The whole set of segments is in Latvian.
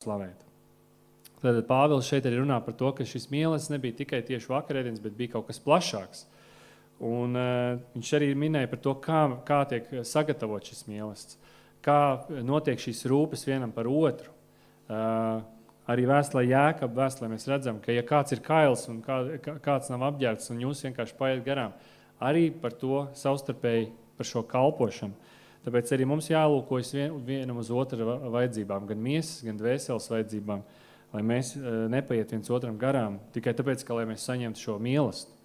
slavēt. Tātad Pāvils šeit arī runā par to, ka šis mīlestības nebija tikai tieši vakarēdienas, bet bija kaut kas plašāks. Un viņš arī minēja par to, kā tiek sagatavot šis mīlestības, kā notiek šīs rūpes vienam par otru. Arī vēstulē Jēkaba vēstulē mēs redzam, ka ja kāds ir kails un kāds nav apģērbts un jūs vienkārši paiet garām, arī par to savstarpēji par šo kalpošanu. Tāpēc arī mums jālūkojas vienam uz otru vajadzībām, gan miesas, gan dvēseles vajadzībām, lai mēs nepaiet viens otram garām, tikai tāpēc, ka lai mēs saņemtu šo mīlestību.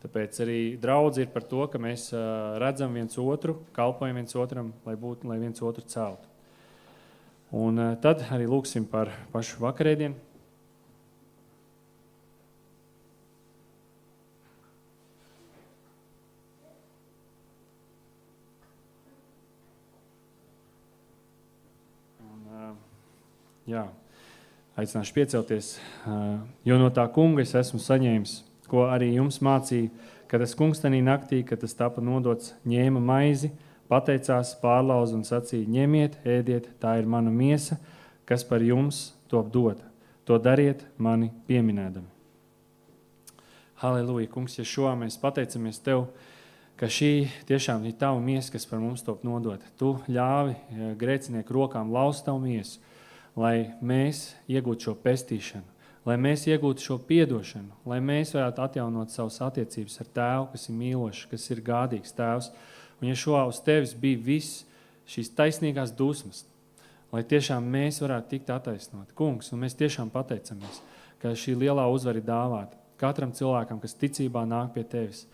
Tāpēc arī draudze ir par to, ka mēs redzam viens otru, kalpojam viens otram, lai viens otru celtu. Un tad arī lūksim par pašu vakarēdienu. Jā, aicināšu piecelties, jo no tā kunga es esmu saņēmis, ko arī jums mācīja, ka tas kungs tanī naktī, kad tas tapa nodots, ņēma maizi, pateicās, pārlauza un sacīja, ņemiet, ēdiet, tā ir mana miesa, kas par jums top dota. To dariet mani pieminēdami. Halleluja, kungs, Ješua, mēs pateicamies tev, ka šī tiešām ir tava miesa, kas par mums top nodota. Tu ļāvi grēcinieku rokām laust tavu miesu, lai mēs iegūtu šo pestīšanu, lai mēs iegūtu šo piedošanu, lai mēs varētu atjaunot savas attiecības ar tēvu, kas ir mīlošs, kas ir gādīgs tēvs. Un ja šo uz tevis bija viss šīs taisnīgās dusmas, lai tiešām mēs varētu tikt attaisnot. Kungs, un mēs tiešām pateicamies, ka šī lielā uzvara ir dāvāta katram cilvēkam, kas ticībā nāk pie tevis.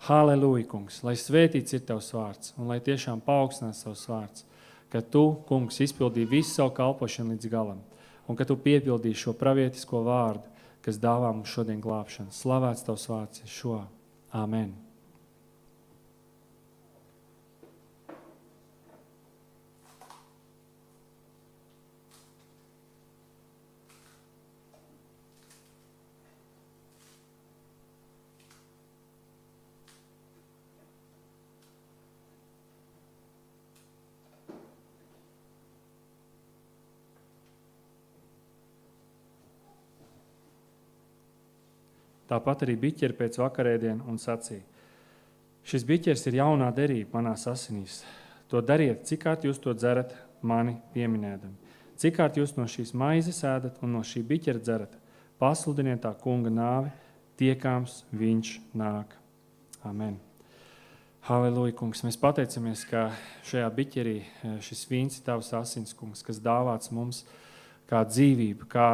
Halleluja, kungs, lai svētīts ir tavs vārds un lai tiešām paaugstinās tavs vārds, ka tu, kungs, izpildīji visu savu kalpošanu līdz galam un ka tu piepildīji šo pravietisko vārdu, kas dāvā mums šodien glābšanu. Slavēts tavs vārds Ješua. Āmen. Tāpat arī biķeri pēc vakarēdiena un sacīja. Šis biķers ir jaunā derība manās asinīs. To dariet, cikārt jūs to dzerat, mani pieminēdami. Cikārt jūs no šīs maizes ēdat un no šī biķera dzerat. Pasludiniet tā kunga nāvi, tiekāms viņš nāk. Amen. Halleluja, kungs. Mēs pateicamies, ka šajā biķerī šis vīns ir tavs asins, kungs, kas dāvāts mums kā dzīvība, kā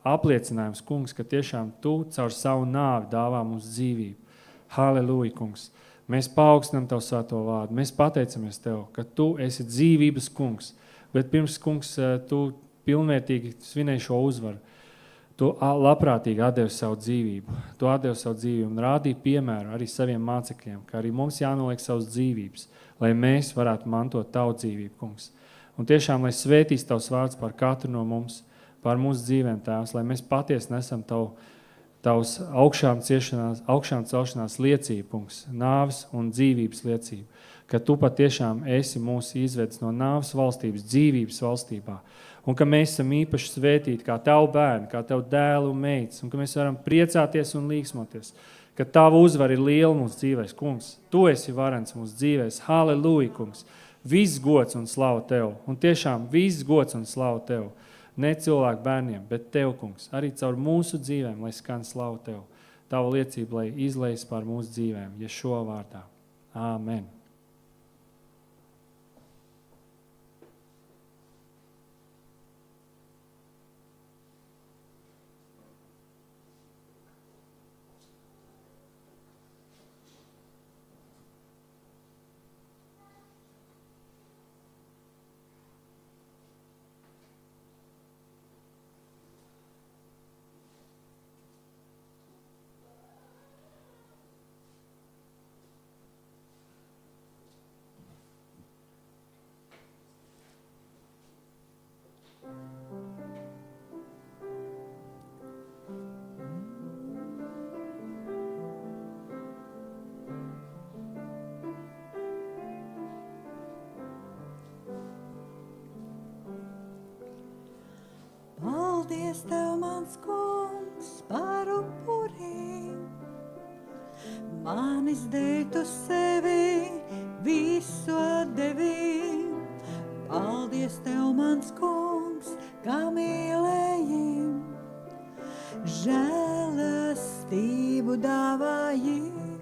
apliecinājums, kungs, ka tiešām tu caur savu nāvi dāvā mums dzīvību. Halleluja, kungs. Mēs paaugstinām tavu svēto vārdu. Mēs pateicamies tev, ka tu esi dzīvības kungs. Bet pirms, kungs, tu pilnvērtīgi svinēji šo uzvaru. Tu labprātīgi atdevi savu dzīvību. Tu atdevi savu dzīvību un rādīji piemēru arī saviem mācekļiem, ka arī mums jānoliek savas dzīvības, lai mēs varētu mantot tavu dzīvību, kungs. Un tiešām, lai svētīs tavs vārds par katru no mums, par mūsu dzīvēm, tēvs, lai mēs patiesi nesam tavs augšām celšanās liecību, kungs, nāves un dzīvības liecību, ka tu patiešām esi mūsu izvedis no nāves valstības, dzīvības valstībā, un ka mēs esam īpaši svētīti kā tavu bērni, kā tavu dēlu un meitas, un ka mēs varam priecāties un līksmoties, ka tava uzvara ir liela mūsu dzīvēs, kungs. Tu esi varens mūsu dzīvēs. Halleluja, kungs. Viss gods un slava tev, un tiešām viss gods un slava tev. Ne cilvēku bērniem, bet tev, kungs, arī caur mūsu dzīvēm, lai skan slavu tev. Tava liecība, lai izlejas pār mūsu dzīvēm, Ješua vārdā. Āmen. Paldies Tev, mans kungs, par upuriem. Manis dēļ Tu sevi visu atdevi. Paldies Tev, mans kungs, kā mīlēji. Žēlastību dāvāji.